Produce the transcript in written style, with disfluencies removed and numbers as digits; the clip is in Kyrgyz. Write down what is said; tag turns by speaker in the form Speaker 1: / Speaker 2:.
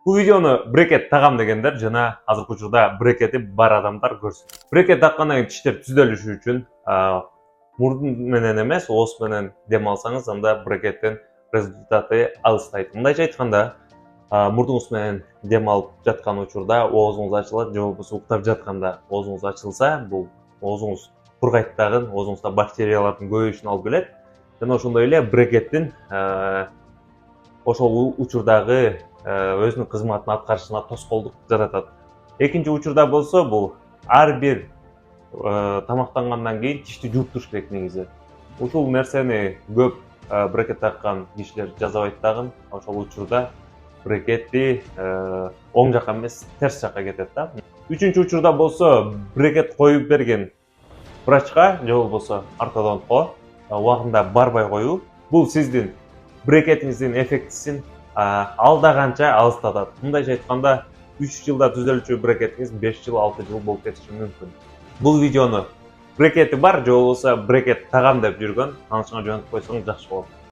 Speaker 1: Бул видеону брекет тагам дегендер жана азыркы учурда брекети бар адамдар көрсүн. Брекет таккандан кийин тиштер түзөлүшү үчүн мурдун менен эмес, ооз менен дем алсаңыз, анда брекеттин результаты алыстайт. Мындайча айтканда, мурдуңуз менен дем алып жаткан учурда оозуңуз ачылат, же болбосо уктап жатканда оозуңуз ачылса, бул оозуңуз тургайт дагы, оозуңузда бактериялардын көбөйүшүнө алып келет. Жана ошондой эле брекеттин ошол учурдагы өзүнүн кызматын аткарышына тоскоолдук жаратат. Экинчи учурда болсо, бул ар бир тамактангандан кийин тишти жууп туруш керек негизи. Ушул нерсени көп брекет таккан кишилер жасабайт дагы. Ошол учурда брекетти оң жакка эмес, терс жакка кетет да. Үчүнчү учурда болсо, брекет коюп берген врачка же болбосо ортодонтко убагында барбай коюу, бул сиздин брекетиңиздин эффектисин алдаганча алыстатат. Мындайча айтканда, 3 жылда түзөлчү брекетиңиз 5 жыл, 6 жыл болуп кетиши мүмкүн. Бул видеону брекети бар же болбосо брекет тагам деп жүргөн танышыңа жөнөтүп койсоң жакшы болот.